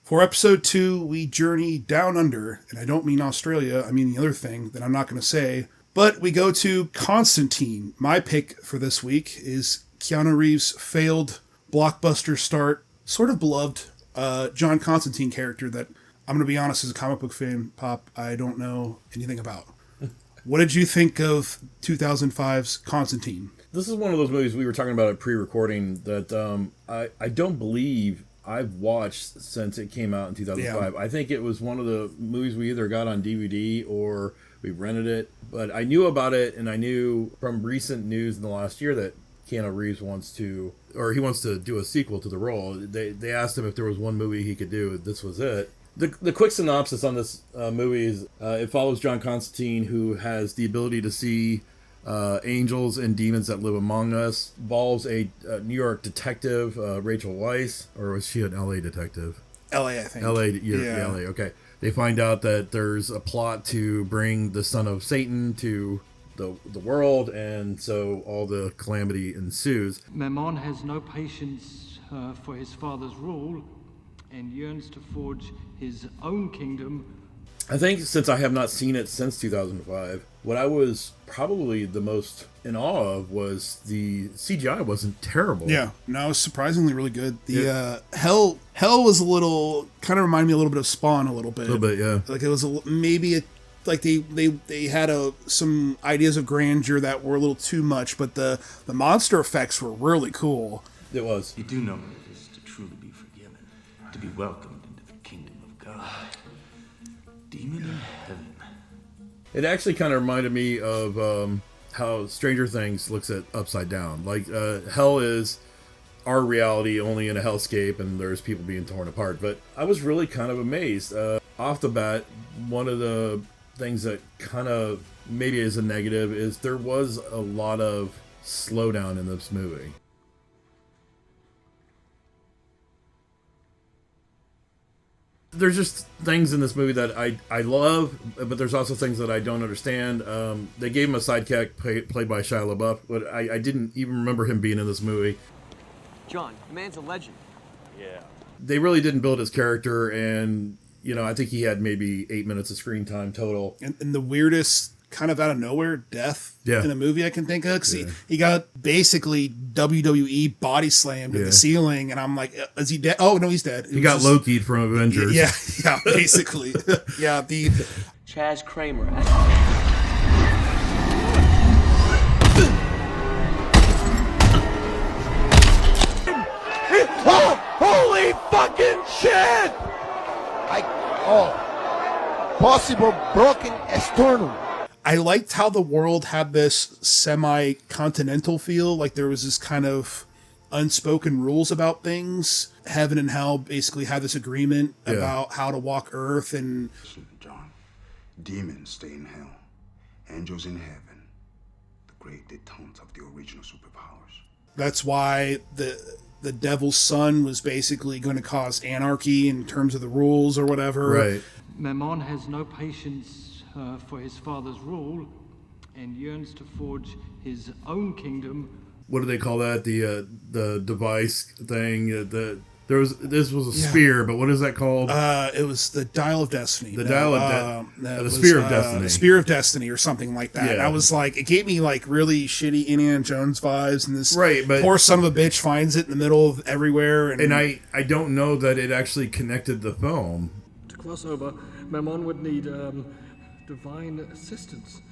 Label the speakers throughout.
Speaker 1: For episode 2, we journey down under, and I don't mean Australia, I mean the other thing that I'm not going to say, but we go to Constantine. My pick for this week is Keanu Reeves' failed blockbuster start, sort of beloved John Constantine character that, I'm going to be honest, as a comic book fan, Pop, I don't know anything about. What did you think of 2005's Constantine?
Speaker 2: This is one of those movies we were talking about at pre-recording that I don't believe I've watched since it came out in 2005. Yeah. I think it was one of the movies we either got on DVD or we rented it. But I knew about it, and I knew from recent news in the last year that Keanu Reeves wants to do a sequel to the role. They asked him if there was one movie he could do. This was it. The quick synopsis on this movie is it follows John Constantine, who has the ability to see angels and demons that live among us. Involves a New York detective, Rachel Weisz, or was she an LA detective?
Speaker 1: LA, I think.
Speaker 2: LA, okay. They find out that there's a plot to bring the son of Satan to the world, and so all the calamity ensues.
Speaker 3: Mammon has no patience for his father's rule and yearns to forge his own kingdom.
Speaker 2: I think since I have not seen it since 2005, what I was probably the most in awe of was the CGI wasn't terrible.
Speaker 1: Yeah, no, it was surprisingly really good. The Hell was a little, kind of reminded me a little bit of Spawn a little bit.
Speaker 2: A little bit, yeah.
Speaker 1: Like it was like they had some ideas of grandeur that were a little too much, but the monster effects were really cool.
Speaker 2: It was.
Speaker 4: You do know what it is to truly be forgiven, to be welcomed into the kingdom of God. Demon in heaven.
Speaker 2: It actually kind of reminded me of how Stranger Things looks at Upside Down. Like, hell is our reality only in a hellscape, and there's people being torn apart. But I was really kind of amazed. Off the bat, one of the things that kind of maybe is a negative is there was a lot of slowdown in this movie. There's just things in this movie that I love, but there's also things that I don't understand. They gave him a sidekick played by Shia LaBeouf, but I didn't even remember him being in this movie.
Speaker 5: John, the man's a legend.
Speaker 4: Yeah.
Speaker 2: They really didn't build his character, and I think he had maybe 8 minutes of screen time total.
Speaker 1: And the weirdest, kind of out of nowhere, death in a movie I can think of. Because he got basically WWE body slammed to the ceiling, and I'm like, is he dead? Oh, no, he's dead.
Speaker 2: He got Loki'd from Avengers.
Speaker 1: Yeah, basically. Yeah, the
Speaker 5: Chaz Kramer.
Speaker 6: Holy fucking shit! Possible broken sternum.
Speaker 1: I liked how the world had this semi-continental feel. Like there was this kind of unspoken rules about things. Heaven and hell basically had this agreement about how to walk Earth. And
Speaker 7: listen, John, demons stay in hell, angels in heaven. The great detente of the original superpowers.
Speaker 1: That's why the devil's son was basically going to cause anarchy in terms of the rules or whatever.
Speaker 2: Right.
Speaker 3: Mammon has no patience for his father's rule and yearns to forge his own kingdom.
Speaker 2: What do they call that? The device thing. This was a spear, but what is that called?
Speaker 1: It was the Dial of Destiny.
Speaker 2: The Spear of Destiny.
Speaker 1: The Spear of Destiny or something like that. Yeah. And I was like, it gave me like really shitty Indiana Jones vibes, and this poor son of a bitch finds it in the middle of everywhere. And
Speaker 2: I don't know that it actually connected the film.
Speaker 3: To cross over, Mammon would need divine assistance.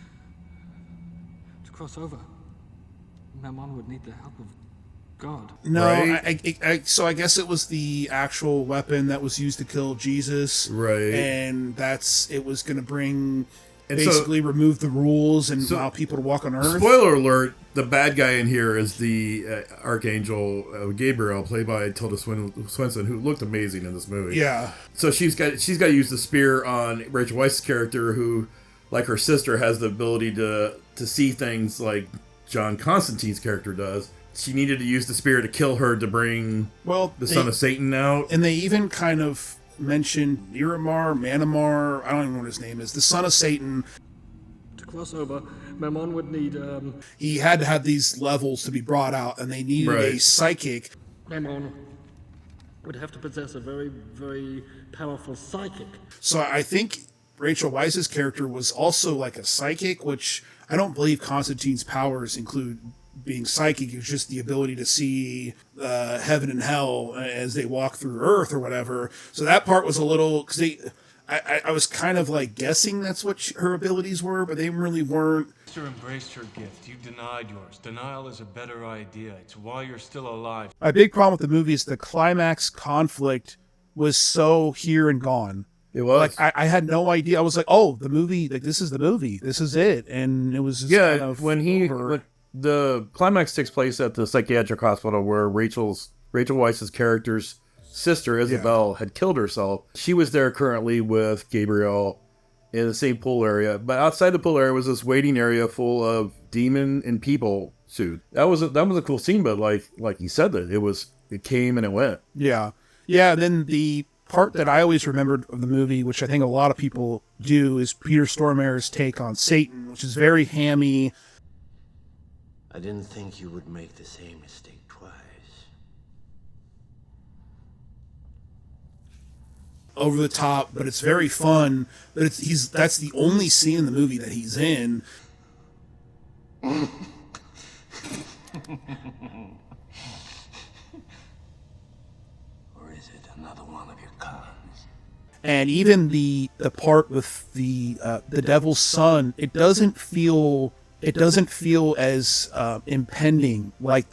Speaker 3: To cross over, Mammon would need the help of God.
Speaker 1: No,
Speaker 2: right?
Speaker 1: So I guess it was the actual weapon that was used to kill Jesus.
Speaker 2: Right.
Speaker 1: And it was going to bring, basically remove the rules and allow people to walk on Earth.
Speaker 2: Spoiler alert, the bad guy in here is the Archangel Gabriel, played by Tilda Swinton, who looked amazing in this movie.
Speaker 1: Yeah.
Speaker 2: So she's got to use the spear on Rachel Weisz's character, who, like her sister, has the ability to see things like John Constantine's character does. She needed to use the spear to kill her to bring the son of Satan out. And
Speaker 1: they even kind of mentioned Manamar, I don't even know what his name is, the son of Satan.
Speaker 3: To cross over, Mammon would need...
Speaker 1: He had to have these levels to be brought out, and they needed a psychic.
Speaker 3: Mammon would have to possess a very, very powerful psychic.
Speaker 1: So I think Rachel Weisz's character was also like a psychic, which I don't believe Constantine's powers include being psychic. It's just the ability to see heaven and hell as they walk through Earth or whatever. So that part was a little, because I was kind of like guessing that's what her abilities were, but they really weren't.
Speaker 8: Sister embraced her gift. You denied yours. Denial is a better idea. It's why you're still alive.
Speaker 1: My big problem with the movie is the climax conflict was so here and gone.
Speaker 2: It was.
Speaker 1: Like, I had no idea. I was like, oh, the movie, like, this is the movie. This is it. And it was just kind of
Speaker 2: when the climax takes place at the psychiatric hospital where Rachel Weisz's character's sister, Isabel, had killed herself. She was there currently with Gabriel in the same pool area. But outside the pool area was this waiting area full of demon and people suit. That was a cool scene, but like you said, that it came and it went.
Speaker 1: Yeah. Yeah, and then the part that I always remembered of the movie, which I think a lot of people do, is Peter Stormare's take on Satan, which is very hammy.
Speaker 4: I didn't think you would make the same mistake twice.
Speaker 1: Over the top, but it's very fun. But that's the only scene in the movie that he's in.
Speaker 4: Or is it another one of your cons?
Speaker 1: And even the part with the devil's son, it doesn't feel as impending, like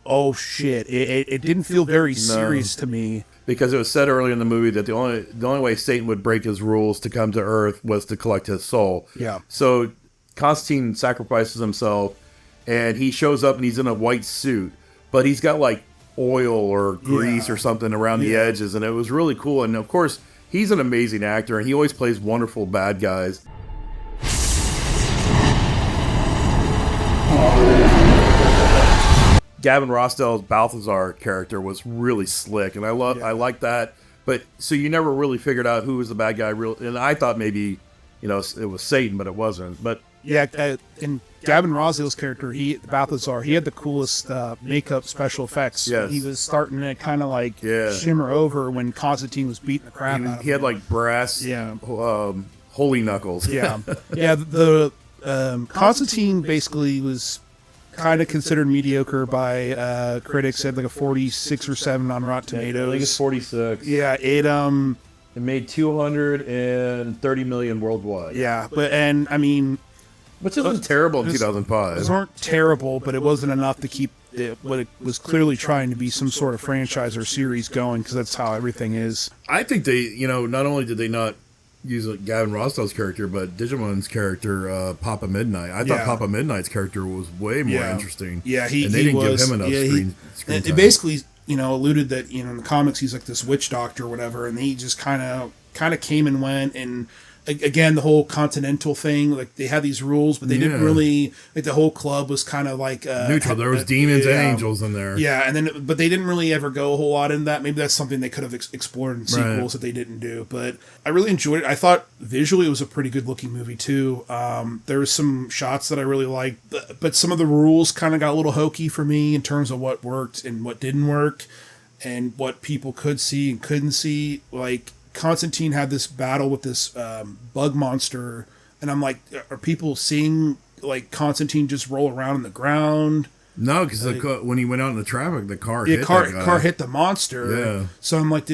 Speaker 1: oh shit. It didn't feel very serious to me.
Speaker 2: Because it was said earlier in the movie that the only way Satan would break his rules to come to Earth was to collect his soul.
Speaker 1: Yeah.
Speaker 2: So Constantine sacrifices himself, and he shows up and he's in a white suit, but he's got like oil or grease or something around the edges, and it was really cool. And of course, he's an amazing actor, and he always plays wonderful bad guys. Gavin Rossdale's Balthazar character was really slick, and I like that. But so you never really figured out who was the bad guy. And I thought maybe, it was Satan, but it wasn't. But
Speaker 1: yeah, and Gavin Rossdale's character, Balthazar, he had the coolest makeup special effects.
Speaker 2: Yes.
Speaker 1: He was starting to kind of like shimmer over when Constantine was beating the crap out of him.
Speaker 2: He had like brass, holy knuckles.
Speaker 1: Yeah, yeah. The Constantine basically was kind of considered mediocre by critics. Had like a 46 or 7 on Rotten Tomatoes.
Speaker 2: I think it's 46.
Speaker 1: Yeah, it
Speaker 2: made $230 million worldwide.
Speaker 1: Yeah, and I mean,
Speaker 2: which isn't terrible in 2005.
Speaker 1: Those weren't terrible, but it wasn't enough to keep what it was clearly trying to be some sort of franchise or series going, because that's how everything is.
Speaker 2: I think they, not only did they not use Gavin Rossdale's character, but Djimon's character, Papa Midnight. I thought Papa Midnight's character was way more interesting.
Speaker 1: Yeah,
Speaker 2: and they didn't give him enough screen time.
Speaker 1: It basically, alluded that in the comics he's like this witch doctor or whatever, and he just kind of came and went. And again, the whole continental thing, like they had these rules, but they didn't really, like the whole club was kind of like
Speaker 2: neutral. There was demons and angels in there.
Speaker 1: Yeah, but they didn't really ever go a whole lot in that. Maybe that's something they could have explored in sequels that they didn't do. But I really enjoyed it. I thought visually it was a pretty good looking movie too. There was some shots that I really liked, but some of the rules kind of got a little hokey for me in terms of what worked and what didn't work, and what people could see and couldn't see. Like, Constantine had this battle with this bug monster, and I'm like, are people seeing like Constantine just roll around in the ground?
Speaker 2: No, because when he went out in the traffic, the car hit
Speaker 1: car hit the monster.
Speaker 2: Yeah.
Speaker 1: So I'm like,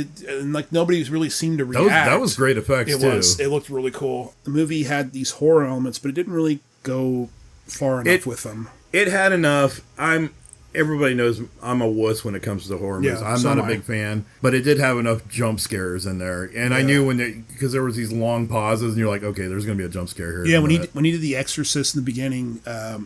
Speaker 1: nobody's really seemed to react.
Speaker 2: That was great effects too.
Speaker 1: It looked really cool. The movie had these horror elements, but it didn't really go far enough with them.
Speaker 2: It had enough. Everybody knows I'm a wuss when it comes to horror movies. I'm not a big fan, but it did have enough jump scares in there, and I knew because there was these long pauses, and you're like, okay, there's going to be a jump scare here.
Speaker 1: Yeah, when he did the Exorcist in the beginning,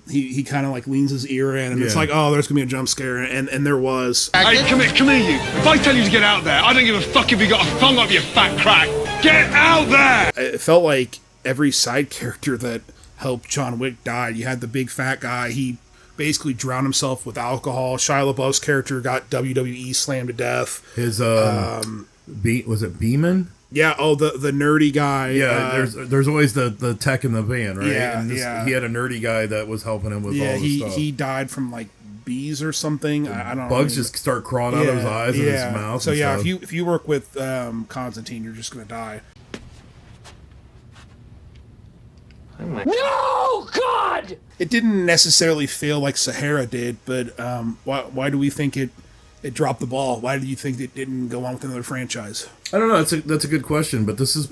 Speaker 1: he kind of like leans his ear in, and it's like, oh, there's going to be a jump scare, and there was.
Speaker 9: Hey, come here, you. If I tell you to get out there, I don't give a fuck if you got a thumb up, you fat crack. Get out there!
Speaker 1: It felt like every side character that helped John Wick died. You had the big fat guy. He basically drowned himself with alcohol. Shia LaBeouf's character got WWE slammed to death.
Speaker 2: His was it Beeman?
Speaker 1: Yeah. Oh, the nerdy guy.
Speaker 2: Yeah. There's always the tech in the van, right?
Speaker 1: Yeah.
Speaker 2: And he had a nerdy guy that was helping him with all the stuff.
Speaker 1: He died from like bees or something. I don't know.
Speaker 2: Bugs just start crawling out of his eyes and his mouth.
Speaker 1: So
Speaker 2: and
Speaker 1: yeah,
Speaker 2: stuff.
Speaker 1: if you work with Constantine, you're just gonna die.
Speaker 5: No, God!
Speaker 1: It didn't necessarily fail like Sahara did, but why do we think it dropped the ball? Why do you think it didn't go on with another franchise?
Speaker 2: I don't know. That's a good question, but this is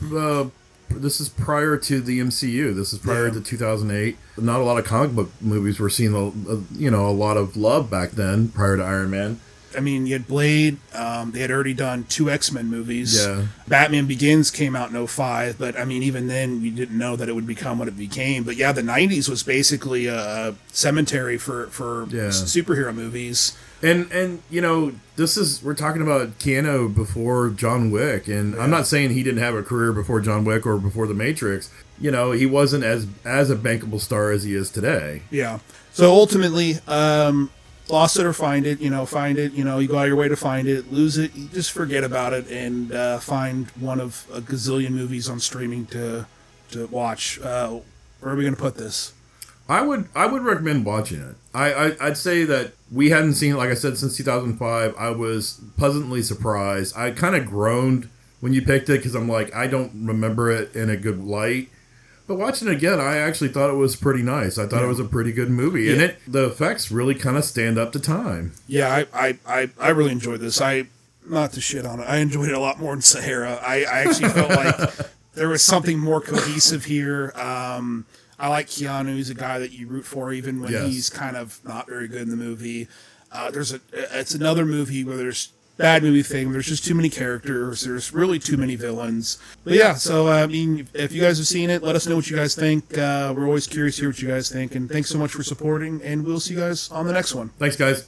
Speaker 2: prior to the MCU. This is prior to 2008. Not a lot of comic book movies were seeing a lot of love back then. Prior to Iron Man.
Speaker 1: I mean, you had Blade. They had already done 2 X-Men movies.
Speaker 2: Yeah.
Speaker 1: Batman Begins came out in 2005, but I mean, even then, we didn't know that it would become what it became. But yeah, the 90s was basically a cemetery for superhero movies.
Speaker 2: And we're talking about Keanu before John Wick, and I'm not saying he didn't have a career before John Wick or before The Matrix. He wasn't as a bankable star as he is today.
Speaker 1: Yeah. So ultimately, lost it or find it, you go out of your way to find it, lose it, you just forget about it, and find one of a gazillion movies on streaming to watch. Where are we going to put this?
Speaker 2: I would recommend watching it. I'd say that we hadn't seen it, like I said, since 2005. I was pleasantly surprised. I kind of groaned when you picked it because I'm like, I don't remember it in a good light. But watching it again, I actually thought it was pretty nice. I thought it was a pretty good movie, and the effects really kind of stand up to time.
Speaker 1: Yeah, I really enjoyed this. Not to shit on it, I enjoyed it a lot more than Sahara. I actually felt like there was something more cohesive here. I like Keanu. He's a guy that you root for, even when he's kind of not very good in the movie. It's another movie where there's bad movie thing. There's just too many characters. There's really too many villains. But yeah, so I mean, if you guys have seen it, let us know what you guys think. We're always curious to hear what you guys think. And thanks so much for supporting. And we'll see you guys on the next one.
Speaker 2: Thanks, guys.